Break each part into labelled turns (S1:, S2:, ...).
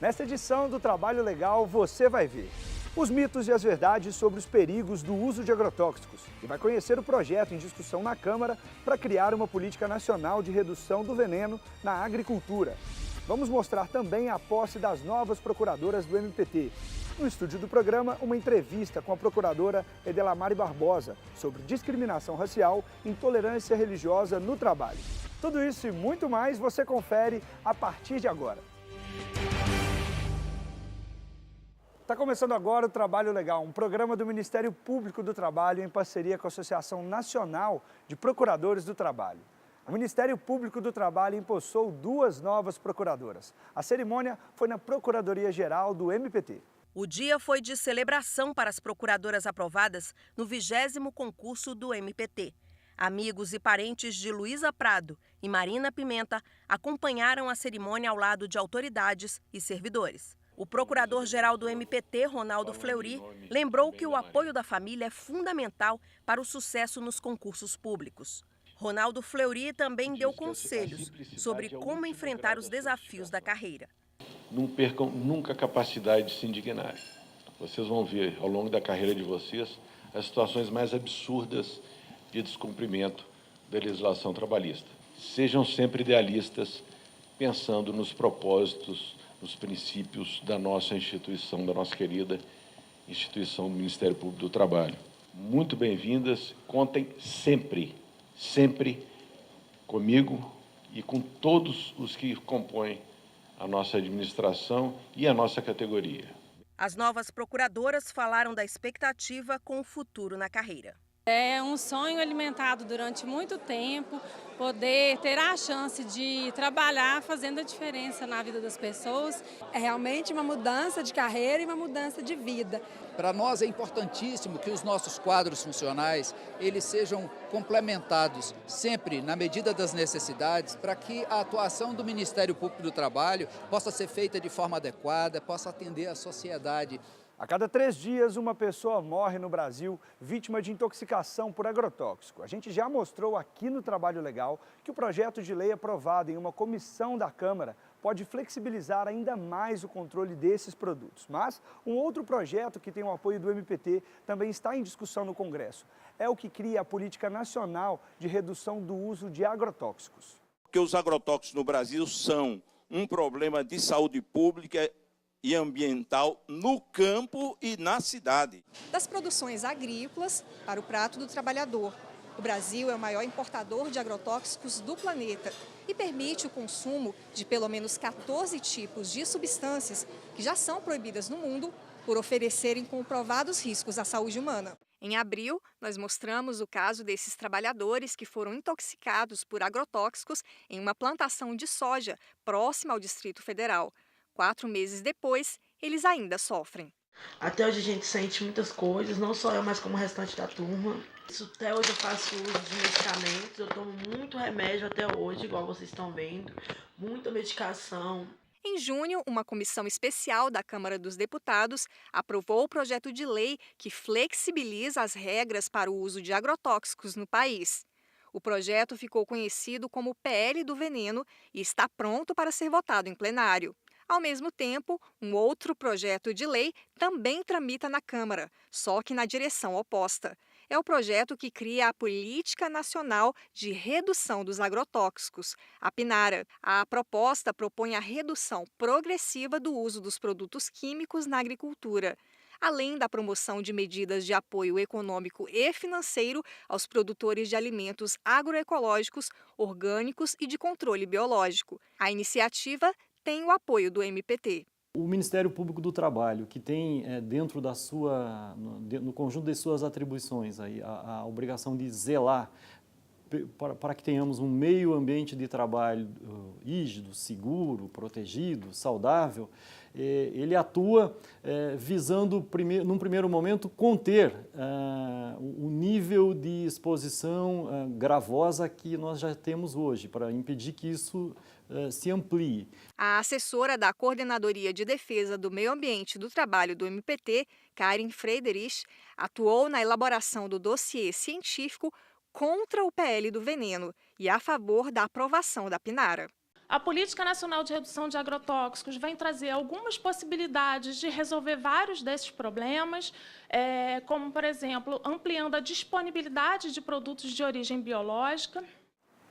S1: Nesta edição do Trabalho Legal, você vai ver os mitos e as verdades sobre os perigos do uso de agrotóxicos e vai conhecer o projeto em discussão na Câmara para criar uma política nacional de redução do veneno na agricultura. Vamos mostrar também a posse das novas procuradoras do MPT. No estúdio do programa, uma entrevista com a procuradora Edelamari Barbosa sobre discriminação racial e intolerância religiosa no trabalho. Tudo isso e muito mais você confere a partir de agora. Está começando agora o Trabalho Legal, um programa do Ministério Público do Trabalho em parceria com a Associação Nacional de Procuradores do Trabalho. O Ministério Público do Trabalho empossou duas novas procuradoras. A cerimônia foi na Procuradoria-Geral do MPT.
S2: O dia foi de celebração para as procuradoras aprovadas no 20º concurso do MPT. Amigos e parentes de Luísa Prado e Marina Pimenta acompanharam a cerimônia ao lado de autoridades e servidores. O procurador-geral do MPT, Ronaldo Fleury, lembrou que o apoio da família é fundamental para o sucesso nos concursos públicos. Ronaldo Fleury também deu conselhos sobre como enfrentar os desafios da carreira.
S3: Não percam nunca a capacidade de se indignar. Vocês vão ver ao longo da carreira de vocês as situações mais absurdas de descumprimento da legislação trabalhista. Sejam sempre idealistas, pensando nos propósitos, nos princípios da nossa instituição, da nossa querida instituição do Ministério Público do Trabalho. Muito bem-vindas, contem sempre, sempre comigo e com todos os que compõem a nossa administração e a nossa categoria.
S2: As novas procuradoras falaram da expectativa com o futuro na carreira.
S4: É um sonho alimentado durante muito tempo, poder ter a chance de trabalhar fazendo a diferença na vida das pessoas.
S5: É realmente uma mudança de carreira e uma mudança de vida.
S6: Para nós é importantíssimo que os nossos quadros funcionais eles sejam complementados sempre na medida das necessidades para que a atuação do Ministério Público do Trabalho possa ser feita de forma adequada, possa atender a sociedade.
S1: A cada 3 dias, uma pessoa morre no Brasil vítima de intoxicação por agrotóxico. A gente já mostrou aqui no Trabalho Legal que o projeto de lei aprovado em uma comissão da Câmara pode flexibilizar ainda mais o controle desses produtos. Mas um outro projeto que tem o apoio do MPT também está em discussão no Congresso. É o que cria a Política Nacional de Redução do Uso de Agrotóxicos.
S7: Porque os agrotóxicos no Brasil são um problema de saúde pública e ambiental no campo e na cidade.
S8: Das produções agrícolas para o prato do trabalhador. O Brasil é o maior importador de agrotóxicos do planeta e permite o consumo de pelo menos 14 tipos de substâncias que já são proibidas no mundo por oferecerem comprovados riscos à saúde humana.
S9: Em abril, nós mostramos o caso desses trabalhadores que foram intoxicados por agrotóxicos em uma plantação de soja próxima ao Distrito Federal. 4 meses depois, eles ainda sofrem.
S10: Até hoje a gente sente muitas coisas, não só eu, mas como o restante da turma. Até hoje eu faço uso de medicamentos, eu tomo muito remédio até hoje, igual vocês estão vendo, muita medicação.
S9: Em junho, uma comissão especial da Câmara dos Deputados aprovou o projeto de lei que flexibiliza as regras para o uso de agrotóxicos no país. O projeto ficou conhecido como PL do Veneno e está pronto para ser votado em plenário. Ao mesmo tempo, um outro projeto de lei também tramita na Câmara, só que na direção oposta. É o projeto que cria a Política Nacional de Redução dos Agrotóxicos, a PNARA. A proposta propõe a redução progressiva do uso dos produtos químicos na agricultura, além da promoção de medidas de apoio econômico e financeiro aos produtores de alimentos agroecológicos, orgânicos e de controle biológico. A iniciativa tem o apoio do MPT.
S11: O Ministério Público do Trabalho, que tem dentro da sua, no conjunto de suas atribuições a obrigação de zelar para que tenhamos um meio ambiente de trabalho rígido, seguro, protegido, saudável, ele atua visando, num primeiro momento, conter o nível de exposição gravosa que nós já temos hoje, para impedir que isso se amplie.
S9: A assessora da Coordenadoria de Defesa do Meio Ambiente do Trabalho do MPT, Karen Frederich, atuou na elaboração do dossiê científico contra o PL do veneno e a favor da aprovação da PNARA.
S12: A Política Nacional de Redução de Agrotóxicos vem trazer algumas possibilidades de resolver vários desses problemas, como, por exemplo, ampliando a disponibilidade de produtos de origem biológica.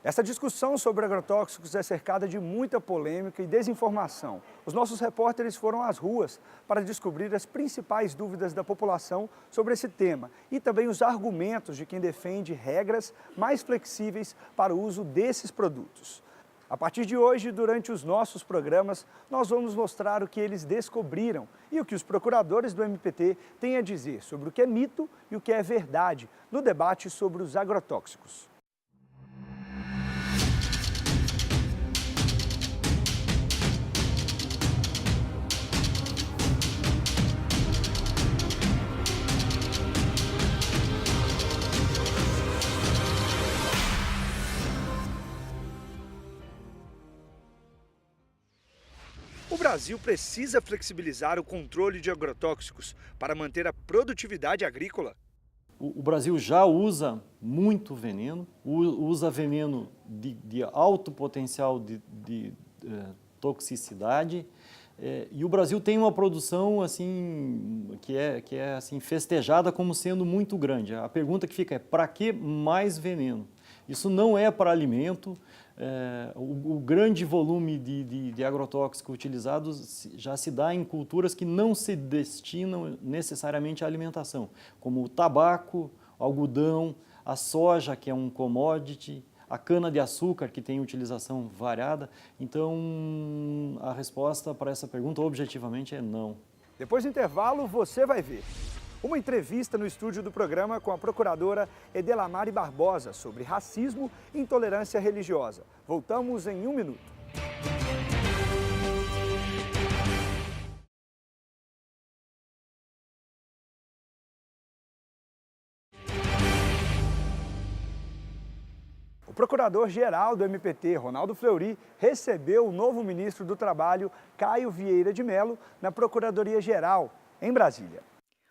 S1: Essa discussão sobre agrotóxicos é cercada de muita polêmica e desinformação. Os nossos repórteres foram às ruas para descobrir as principais dúvidas da população sobre esse tema e também os argumentos de quem defende regras mais flexíveis para o uso desses produtos. A partir de hoje, durante os nossos programas, nós vamos mostrar o que eles descobriram e o que os procuradores do MPT têm a dizer sobre o que é mito e o que é verdade no debate sobre os agrotóxicos. O Brasil precisa flexibilizar o controle de agrotóxicos para manter a produtividade agrícola.
S11: O Brasil já usa muito veneno, usa veneno de alto potencial de toxicidade, e o Brasil tem uma produção assim, que é assim, festejada como sendo muito grande. A pergunta que fica é: para que mais veneno? Isso não é para alimento. O grande volume de agrotóxico utilizado já se dá em culturas que não se destinam necessariamente à alimentação, como o tabaco, o algodão, a soja, que é um commodity, a cana-de-açúcar, que tem utilização variada. Então, a resposta para essa pergunta, objetivamente, é não.
S1: Depois do intervalo, você vai ver. Uma entrevista no estúdio do programa com a procuradora Edelamari Barbosa sobre racismo e intolerância religiosa. Voltamos em 1 minuto. O procurador-geral do MPT, Ronaldo Fleury, recebeu o novo ministro do Trabalho, Caio Vieira de Mello, na Procuradoria-Geral, em Brasília.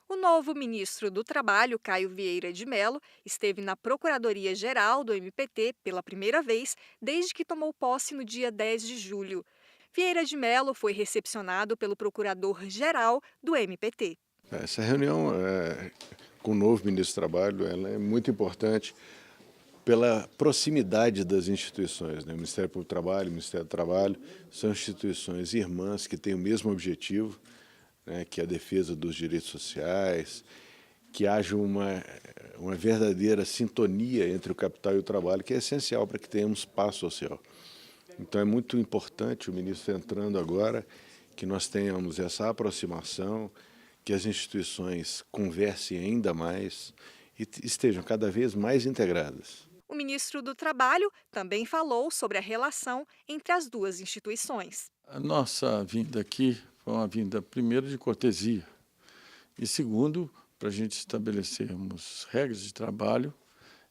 S9: O novo ministro do Trabalho, Caio Vieira de Mello, esteve na Procuradoria-Geral do MPT pela primeira vez desde que tomou posse no dia 10 de julho. Vieira de Mello foi recepcionado pelo Procurador-Geral do MPT.
S13: Essa reunião com o novo ministro do Trabalho ela é muito importante pela proximidade das instituições, né? O Ministério Público do Trabalho, o Ministério do Trabalho são instituições irmãs que têm o mesmo objetivo, que é a defesa dos direitos sociais, que haja uma verdadeira sintonia entre o capital e o trabalho, que é essencial para que tenhamos paz social. Então é muito importante o ministro entrando agora, que nós tenhamos essa aproximação, que as instituições conversem ainda mais e estejam cada vez mais integradas.
S9: O ministro do Trabalho também falou sobre a relação entre as duas instituições.
S14: A nossa vinda aqui foi uma vinda, primeiro, de cortesia e, segundo, para a gente estabelecermos regras de trabalho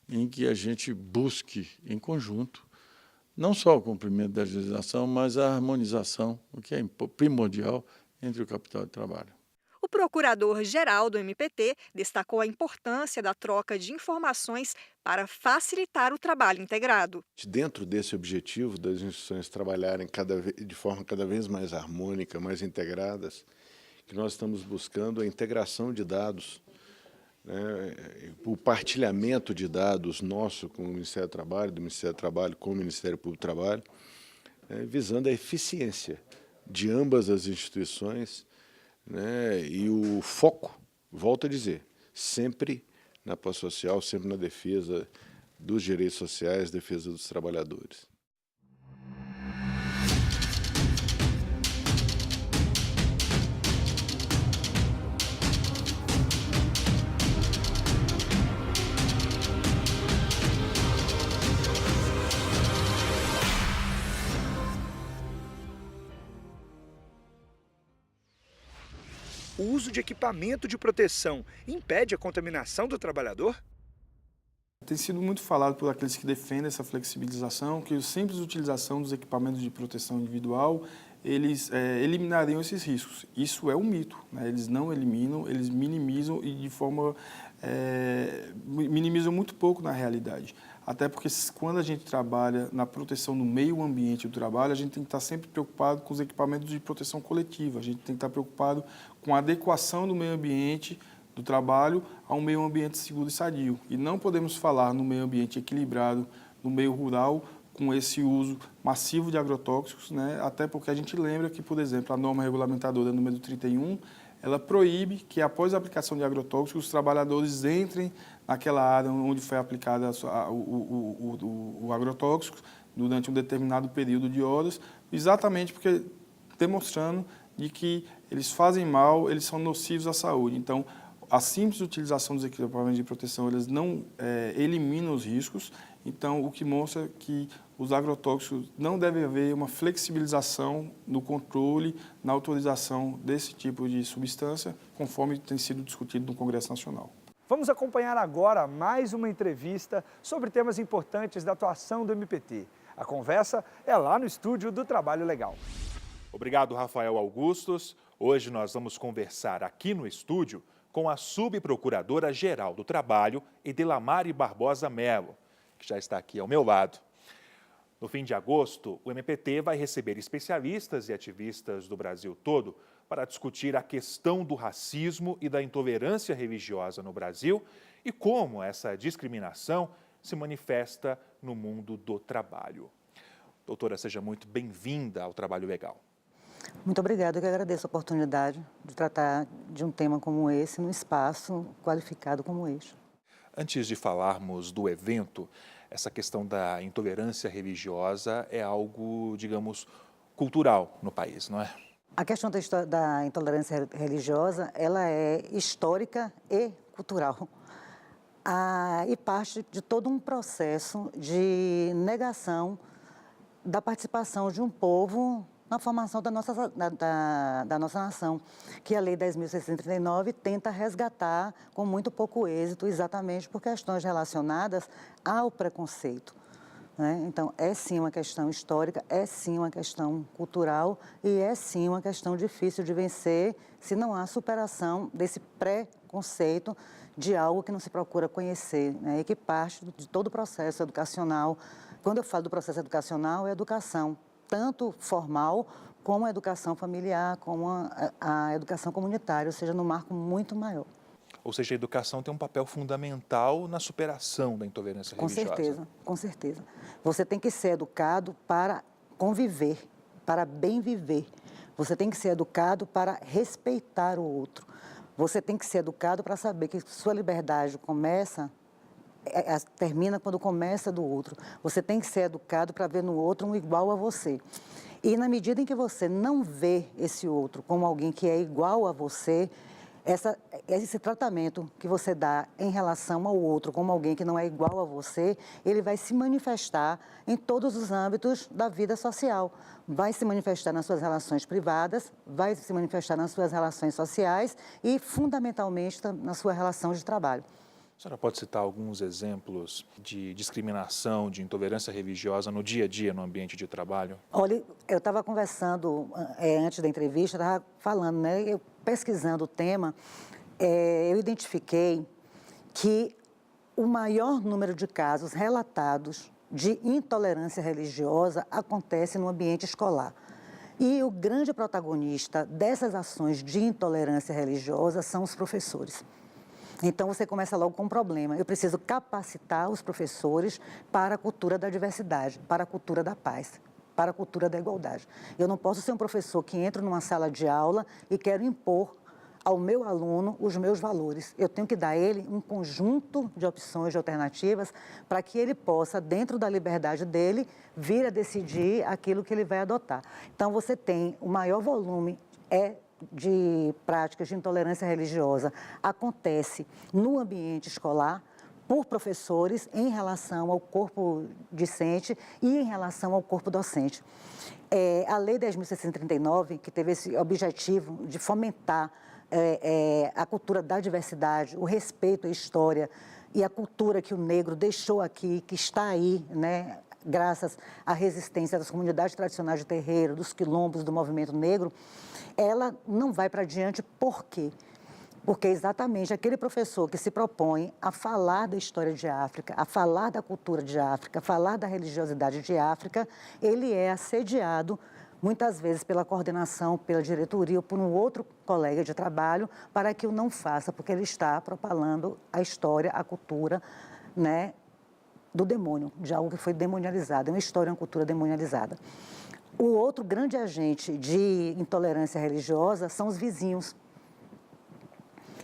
S14: em que a gente busque, em conjunto, não só o cumprimento da legislação, mas a harmonização, o que é primordial, entre o capital e o trabalho.
S9: O procurador-geral do MPT destacou a importância da troca de informações para facilitar o trabalho integrado.
S13: Dentro desse objetivo das instituições trabalharem de forma cada vez mais harmônica, mais integradas, que nós estamos buscando a integração de dados, o partilhamento de dados nosso com o Ministério do Trabalho, do Ministério do Trabalho com o Ministério Público do Trabalho, visando a eficiência de ambas as instituições, e o foco, volto a dizer, sempre na paz social, sempre na defesa dos direitos sociais, defesa dos trabalhadores.
S1: O uso de equipamento de proteção impede a contaminação do trabalhador?
S15: Tem sido muito falado por aqueles que defendem essa flexibilização, que a simples utilização dos equipamentos de proteção individual, eles eliminariam esses riscos. Isso é um mito, né? Eles não eliminam, eles minimizam e de forma minimizam muito pouco na realidade. Até porque quando a gente trabalha na proteção do meio ambiente do trabalho, a gente tem que estar sempre preocupado com os equipamentos de proteção coletiva, a gente tem que estar preocupado com a adequação do meio ambiente do trabalho a um meio ambiente seguro e sadio. E não podemos falar no meio ambiente equilibrado, no meio rural, com esse uso massivo de agrotóxicos, né? Até porque a gente lembra que, por exemplo, a norma regulamentadora número 31, ela proíbe que, após a aplicação de agrotóxicos, os trabalhadores entrem naquela área onde foi aplicado o agrotóxico durante um determinado período de horas, exatamente porque demonstrando de que eles fazem mal, eles são nocivos à saúde. Então, a simples utilização dos equipamentos de proteção, eles não eliminam os riscos. Então, o que mostra que os agrotóxicos não deve haver uma flexibilização no controle, na autorização desse tipo de substância, conforme tem sido discutido no Congresso Nacional.
S1: Vamos acompanhar agora mais uma entrevista sobre temas importantes da atuação do MPT. A conversa é lá no estúdio do Trabalho Legal.
S16: Obrigado, Rafael Augustos. Hoje nós vamos conversar aqui no estúdio com a Subprocuradora-Geral do Trabalho, Edelamare Barbosa Melo, que já está aqui ao meu lado. No fim de agosto, o MPT vai receber especialistas e ativistas do Brasil todo para discutir a questão do racismo e da intolerância religiosa no Brasil e como essa discriminação se manifesta no mundo do trabalho. Doutora, seja muito bem-vinda ao Trabalho Legal.
S17: Muito obrigada, eu que agradeço a oportunidade de tratar de um tema como esse num espaço qualificado como este.
S16: Antes de falarmos do evento, essa questão da intolerância religiosa é algo, digamos, cultural no país, não é?
S17: A questão da intolerância religiosa, ela é histórica e cultural. E parte de todo um processo de negação da participação de um povo na formação da nossa nação, que a Lei 10.639 tenta resgatar com muito pouco êxito, exatamente por questões relacionadas ao preconceito. Né? Então, é sim uma questão histórica, é sim uma questão cultural e é sim uma questão difícil de vencer se não há superação desse preconceito de algo que não se procura conhecer, né? E que parte de todo o processo educacional. Quando eu falo do processo educacional, é educação, tanto formal como a educação familiar, como a educação comunitária, ou seja, no marco muito maior.
S16: Ou seja, a educação tem um papel fundamental na superação da intolerância religiosa.
S17: Com certeza, com certeza. Você tem que ser educado para conviver, para bem viver. Você tem que ser educado para respeitar o outro. Você tem que ser educado para saber que sua liberdade termina quando começa do outro. Você tem que ser educado para ver no outro um igual a você. E na medida em que você não vê esse outro como alguém que é igual a você, esse tratamento que você dá em relação ao outro como alguém que não é igual a você, ele vai se manifestar em todos os âmbitos da vida social. Vai se manifestar nas suas relações privadas, vai se manifestar nas suas relações sociais e, fundamentalmente, na sua relação de trabalho.
S16: A senhora pode citar alguns exemplos de discriminação, de intolerância religiosa no dia a dia, no ambiente de trabalho?
S17: Olha, eu estava conversando antes da entrevista, estava falando, né? Eu pesquisando o tema, eu identifiquei que o maior número de casos relatados de intolerância religiosa acontece no ambiente escolar. E o grande protagonista dessas ações de intolerância religiosa são os professores. Então, você começa logo com um problema. Eu preciso capacitar os professores para a cultura da diversidade, para a cultura da paz, para a cultura da igualdade. Eu não posso ser um professor que entra numa sala de aula e quero impor ao meu aluno os meus valores. Eu tenho que dar a ele um conjunto de opções, de alternativas, para que ele possa, dentro da liberdade dele, vir a decidir aquilo que ele vai adotar. Então, você tem o maior volume de práticas de intolerância religiosa acontece no ambiente escolar por professores em relação ao corpo discente e em relação ao corpo docente. A Lei 10.639, que teve esse objetivo de fomentar a cultura da diversidade, o respeito à história e à cultura que o negro deixou aqui, que está aí, né, graças à resistência das comunidades tradicionais de terreiro, dos quilombos, do movimento negro, ela não vai para diante. Por quê? Porque é exatamente aquele professor que se propõe a falar da história de África, a falar da cultura de África, a falar da religiosidade de África, ele é assediado muitas vezes pela coordenação, pela diretoria ou por um outro colega de trabalho para que o não faça, porque ele está propalando a história, a cultura, né, do demônio, de algo que foi demonializado, é uma história, uma cultura demonializada. O outro grande agente de intolerância religiosa são os vizinhos.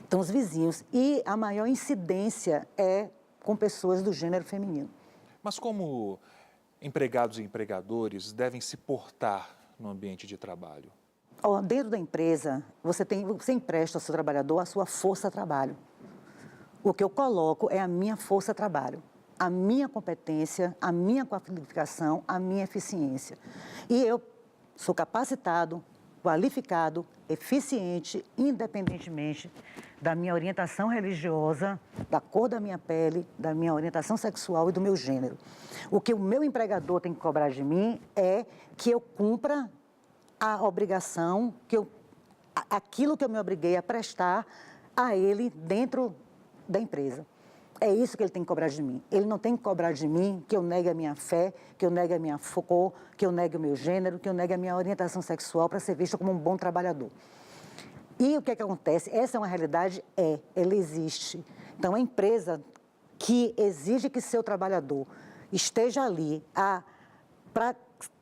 S17: Então, os vizinhos. E a maior incidência é com pessoas do gênero feminino.
S16: Mas como empregados e empregadores devem se portar no ambiente de trabalho?
S17: Dentro da empresa, você empresta ao seu trabalhador a sua força-trabalho. O que eu coloco é a minha força-trabalho, a minha competência, a minha qualificação, a minha eficiência. E eu sou capacitado, qualificado, eficiente, independentemente da minha orientação religiosa, da cor da minha pele, da minha orientação sexual e do meu gênero. O que o meu empregador tem que cobrar de mim é que eu cumpra a obrigação, aquilo que eu me obriguei a prestar a ele dentro da empresa. É isso que ele tem que cobrar de mim. Ele não tem que cobrar de mim que eu negue a minha fé, que eu negue a minha cor, que eu negue o meu gênero, que eu negue a minha orientação sexual para ser vista como um bom trabalhador. E o que é que acontece? Essa é uma realidade? Ela existe. Então, a empresa que exige que seu trabalhador esteja ali para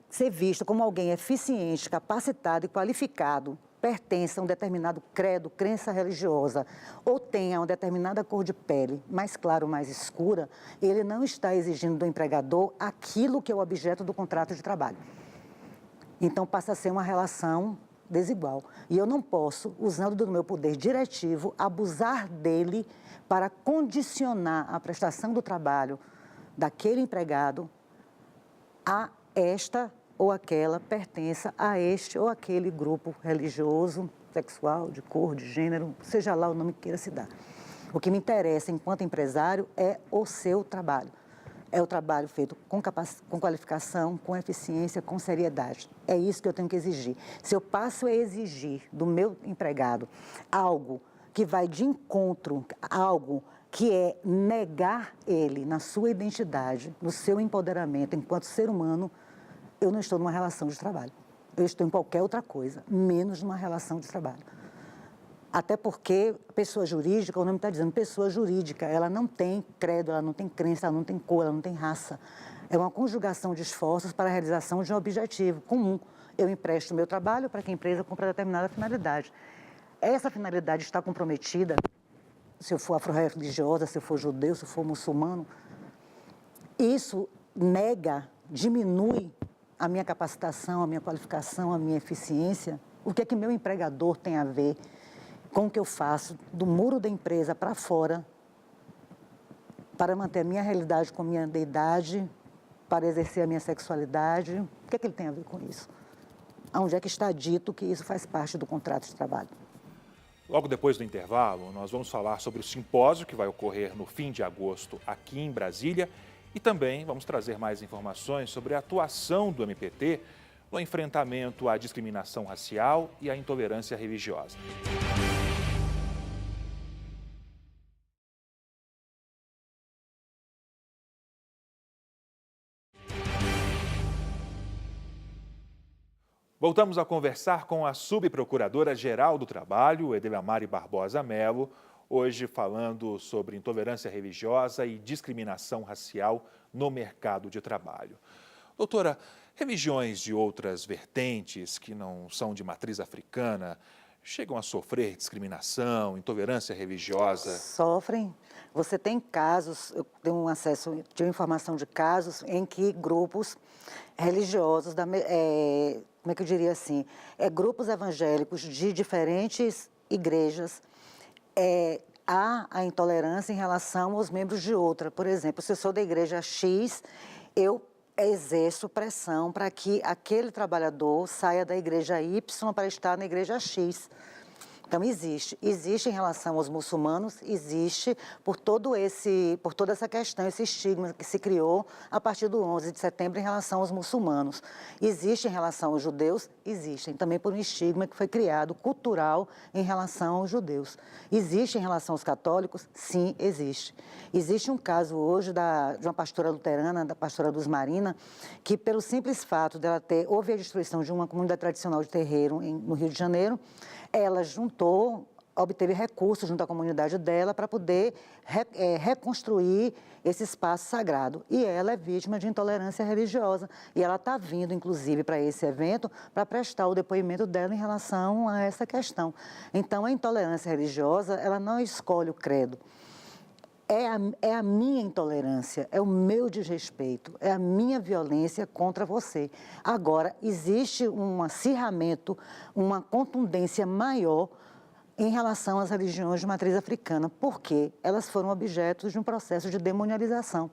S17: ser visto como alguém eficiente, capacitado e qualificado, pertença a um determinado credo, crença religiosa, ou tenha uma determinada cor de pele, mais clara ou mais escura, ele não está exigindo do empregador aquilo que é o objeto do contrato de trabalho. Então, passa a ser uma relação desigual. E eu não posso, usando do meu poder diretivo, abusar dele para condicionar a prestação do trabalho daquele empregado a esta ou aquela pertença a este ou aquele grupo religioso, sexual, de cor, de gênero, seja lá o nome que queira se dar. O que me interessa enquanto empresário é o seu trabalho. É o trabalho feito com qualificação, com eficiência, com seriedade. É isso que eu tenho que exigir. Se eu passo a exigir do meu empregado algo que vai de encontro, algo que é negar ele na sua identidade, no seu empoderamento enquanto ser humano, eu não estou numa relação de trabalho. Eu estou em qualquer outra coisa, menos numa relação de trabalho. Até porque pessoa jurídica, o nome está dizendo, pessoa jurídica, ela não tem credo, ela não tem crença, ela não tem cor, ela não tem raça. É uma conjugação de esforços para a realização de um objetivo comum. Eu empresto o meu trabalho para que a empresa cumpra determinada finalidade. Essa finalidade está comprometida, se eu for afro-religiosa, se eu for judeu, se eu for muçulmano, isso nega, diminui a minha capacitação, a minha qualificação, a minha eficiência. O que é que meu empregador tem a ver com o que eu faço do muro da empresa para fora, para manter a minha realidade com a minha deidade, para exercer a minha sexualidade? O que é que ele tem a ver com isso? Onde é que está dito que isso faz parte do contrato de trabalho?
S16: Logo depois do intervalo, nós vamos falar sobre o simpósio que vai ocorrer no fim de agosto aqui em Brasília e também vamos trazer mais informações sobre a atuação do MPT no enfrentamento à discriminação racial e à intolerância religiosa. Voltamos a conversar com a subprocuradora-geral do Trabalho, Edelamari Barbosa Mello, hoje falando sobre intolerância religiosa e discriminação racial no mercado de trabalho. Doutora, religiões de outras vertentes que não são de matriz africana chegam a sofrer discriminação, intolerância religiosa?
S17: Sofrem. Você tem casos, eu tenho acesso, tive informação de casos em que grupos religiosos, como é que eu diria assim, grupos evangélicos de diferentes igrejas, há a intolerância em relação aos membros de outra. Por exemplo, se eu sou da igreja X, eu exerço pressão para que aquele trabalhador saia da igreja Y para estar na igreja X. Então, existe em relação aos muçulmanos, existe por toda essa questão, esse estigma que se criou a partir do 11 de setembro em relação aos muçulmanos. Existe em relação aos judeus? Existem, também por um estigma que foi criado, cultural, em relação aos judeus. Existe em relação aos católicos? Sim, existe. Existe um caso hoje de uma pastora luterana, da pastora Luz Marina, que pelo simples fato dela houve a destruição de uma comunidade tradicional de terreiro no Rio de Janeiro, ela obteve recursos junto à comunidade dela para poder reconstruir esse espaço sagrado. E ela é vítima de intolerância religiosa. E ela está vindo, inclusive, para esse evento para prestar o depoimento dela em relação a essa questão. Então, a intolerância religiosa, ela não escolhe o credo. É a minha intolerância, é o meu desrespeito, é a minha violência contra você. Agora, existe um acirramento, uma contundência maior em relação às religiões de matriz africana, porque elas foram objetos de um processo de demonialização.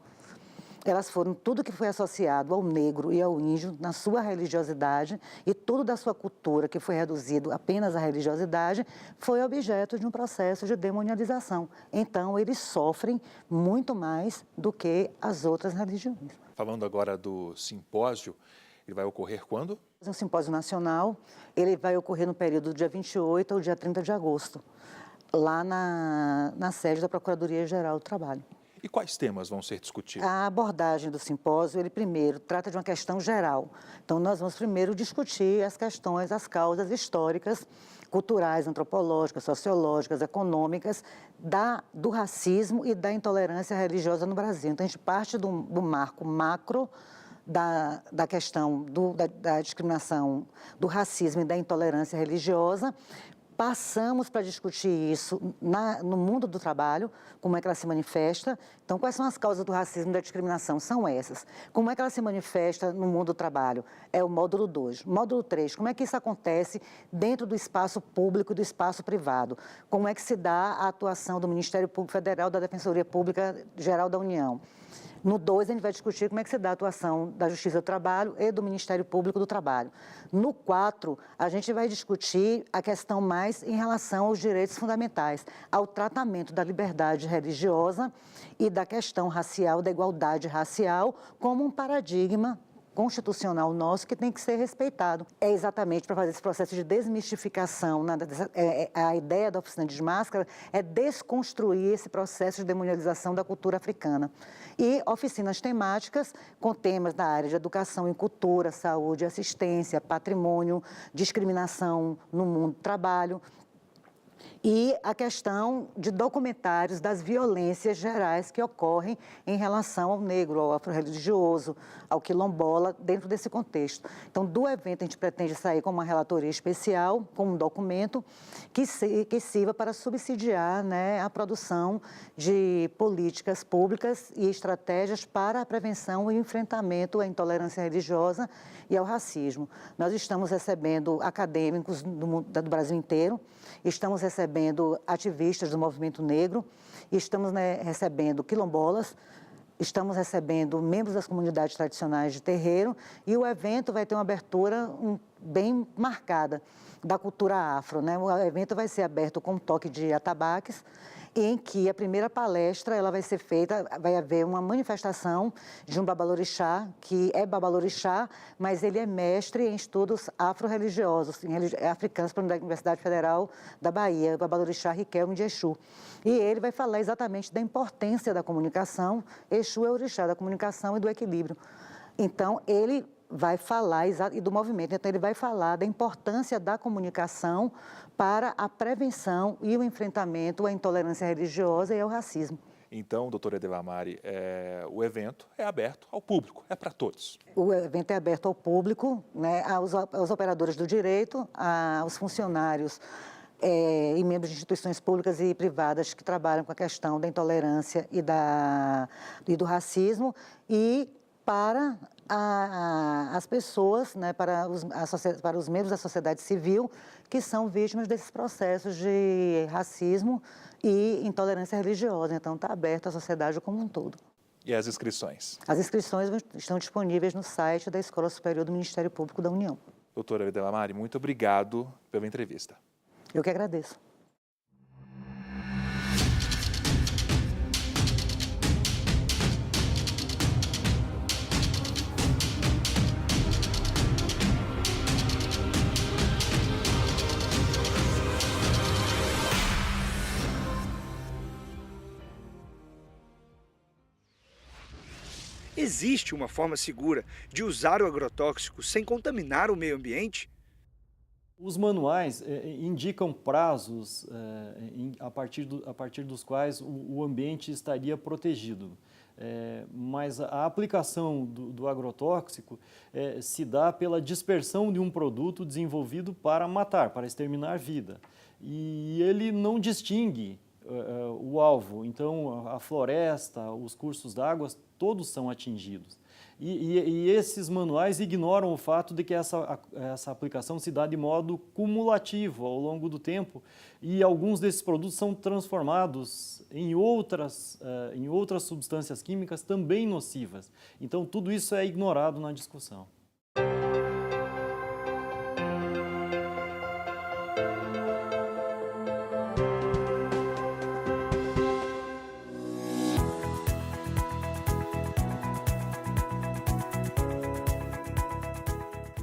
S17: Elas foram tudo que foi associado ao negro e ao índio na sua religiosidade e tudo da sua cultura que foi reduzido apenas à religiosidade foi objeto de um processo de demonialização. Então, eles sofrem muito mais do que as outras religiões.
S16: Falando agora do simpósio, ele vai ocorrer quando?
S17: Um simpósio nacional, ele vai ocorrer no período do dia 28 ao dia 30 de agosto, lá na sede da Procuradoria-Geral do Trabalho.
S16: E quais temas vão ser discutidos?
S17: A abordagem do simpósio, ele primeiro trata de uma questão geral. Então, nós vamos primeiro discutir as questões, as causas históricas, culturais, antropológicas, sociológicas, econômicas, do racismo e da intolerância religiosa no Brasil. Então, a gente parte do marco macro da questão da discriminação, do racismo e da intolerância religiosa. Passamos para discutir isso no mundo do trabalho, como é que ela se manifesta. Então, quais são as causas do racismo e da discriminação? São essas. Como é que ela se manifesta no mundo do trabalho? É o módulo 2. Módulo 3, como é que isso acontece dentro do espaço público e do espaço privado? Como é que se dá a atuação do Ministério Público Federal, da Defensoria Pública Geral da União? No 2, a gente vai discutir como é que se dá a atuação da Justiça do Trabalho e do Ministério Público do Trabalho. No 4, a gente vai discutir a questão mais em relação aos direitos fundamentais, ao tratamento da liberdade religiosa e da questão racial, da igualdade racial, como um paradigma constitucional nosso que tem que ser respeitado. É exatamente para fazer esse processo de desmistificação. A ideia da oficina de máscara é desconstruir esse processo de demonialização da cultura africana. E oficinas temáticas com temas da área de educação e cultura, saúde, assistência, patrimônio, discriminação no mundo do trabalho. E a questão de documentários das violências gerais que ocorrem em relação ao negro, ao afro-religioso, ao quilombola, dentro desse contexto. Então, do evento, a gente pretende sair com uma relatoria especial, com um documento que sirva para subsidiar, né, a produção de políticas públicas e estratégias para a prevenção e enfrentamento à intolerância religiosa e ao racismo. Nós estamos recebendo acadêmicos do Brasil inteiro, estamos recebendo ativistas do movimento negro, estamos, né, recebendo quilombolas, estamos recebendo membros das comunidades tradicionais de terreiro e o evento vai ter uma abertura bem marcada da cultura afro, né? O evento vai ser aberto com um toque de atabaques, em que a primeira palestra ela vai ser feita, vai haver uma manifestação de um babalorixá, que é babalorixá, mas ele é mestre em estudos afro-religiosos, africanos pela Universidade Federal da Bahia, o babalorixá Riquelme de Exu. E ele vai falar exatamente da importância da comunicação. Exu é o orixá da comunicação e do equilíbrio. Então, ele vai falar, e do movimento, então ele vai falar da importância da comunicação para a prevenção e o enfrentamento à intolerância religiosa e ao racismo.
S16: Então, doutora Edelamari, o evento é aberto ao público, é para todos.
S17: O evento é aberto ao público, né, aos operadores do direito, aos funcionários e membros de instituições públicas e privadas que trabalham com a questão da intolerância e do racismo e para as pessoas, né, para os membros da sociedade civil que são vítimas desses processos de racismo e intolerância religiosa. Então, está aberto à sociedade como um todo.
S16: E as inscrições?
S17: As inscrições estão disponíveis no site da Escola Superior do Ministério Público da União.
S16: Doutora Edelamari, muito obrigado pela entrevista.
S17: Eu que agradeço.
S1: Existe uma forma segura de usar o agrotóxico sem contaminar o meio ambiente?
S11: Os manuais indicam prazos a partir dos quais o ambiente estaria protegido. Mas a aplicação do agrotóxico se dá pela dispersão de um produto desenvolvido para matar, para exterminar a vida. E ele não distingue o alvo, então a floresta, os cursos d'água, todos são atingidos. E esses manuais ignoram o fato de que essa aplicação se dá de modo cumulativo ao longo do tempo e alguns desses produtos são transformados em outras substâncias químicas também nocivas. Então tudo isso é ignorado na discussão.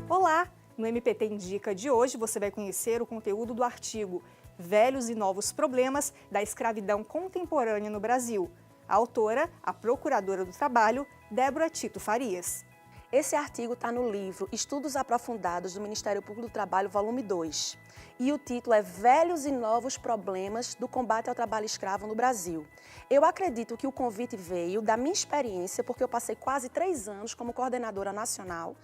S8: Olá! No MPT Indica de hoje você vai conhecer o conteúdo do artigo Velhos e Novos Problemas da Escravidão Contemporânea no Brasil. A autora, a Procuradora do Trabalho, Débora Tito Farias.
S2: Esse artigo está no livro Estudos Aprofundados do Ministério Público do Trabalho, volume 2. E o título é Velhos e Novos Problemas do Combate ao Trabalho Escravo no Brasil. Eu acredito que o convite veio da minha experiência, porque eu passei quase 3 anos como coordenadora nacional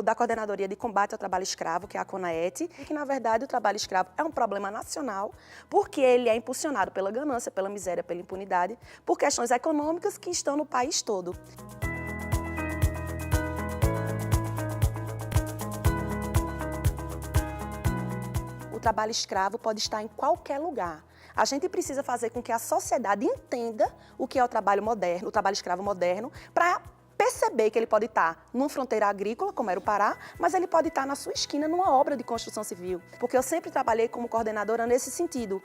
S2: da Coordenadoria de Combate ao Trabalho Escravo, que é a CONAET, e que, na verdade, o trabalho escravo é um problema nacional, porque ele é impulsionado pela ganância, pela miséria, pela impunidade, por questões econômicas que estão no país todo. O trabalho escravo pode estar em qualquer lugar. A gente precisa fazer com que a sociedade entenda o que é o trabalho moderno, o trabalho escravo moderno, para perceber que ele pode estar numa fronteira agrícola, como era o Pará, mas ele pode estar na sua esquina numa obra de construção civil. Porque eu sempre trabalhei como coordenadora nesse sentido,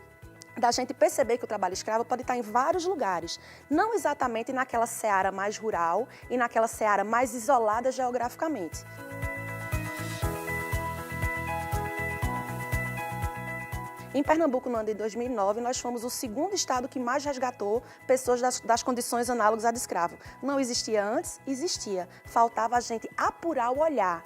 S2: da gente perceber que o trabalho escravo pode estar em vários lugares, não exatamente naquela seara mais rural e naquela seara mais isolada geograficamente. Em Pernambuco, no ano de 2009, nós fomos o 2º estado que mais resgatou pessoas das condições análogas a de escravo. Não existia antes? Existia. Faltava a gente apurar o olhar.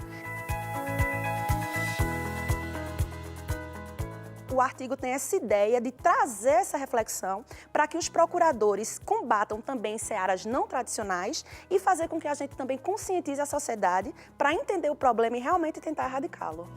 S2: O artigo tem essa ideia de trazer essa reflexão para que os procuradores combatam também searas não tradicionais e fazer com que a gente também conscientize a sociedade para entender o problema e realmente tentar erradicá-lo.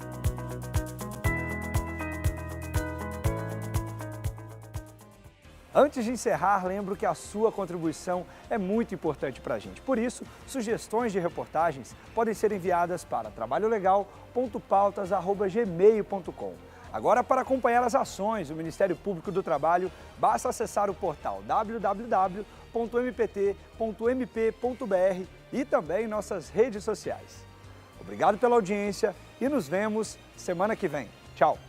S1: Antes de encerrar, lembro que a sua contribuição é muito importante para a gente. Por isso, sugestões de reportagens podem ser enviadas para trabalholegal.pautas@gmail.com. Agora, para acompanhar as ações do Ministério Público do Trabalho, basta acessar o portal www.mpt.mp.br e também nossas redes sociais. Obrigado pela audiência e nos vemos semana que vem. Tchau!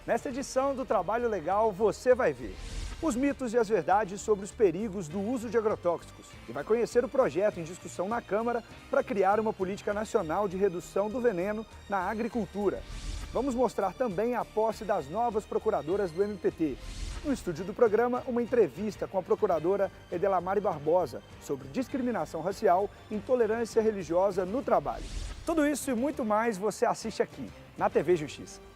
S1: Nesta edição do Trabalho Legal, você vai ver os mitos e as verdades sobre os perigos do uso de agrotóxicos e vai conhecer o projeto em discussão na Câmara para criar uma política nacional de redução do veneno na agricultura. Vamos mostrar também a posse das novas procuradoras do MPT. No estúdio do programa, uma entrevista com a procuradora Edelamari Barbosa sobre discriminação racial e intolerância religiosa no trabalho. Tudo isso e muito mais você assiste aqui, na TV Justiça.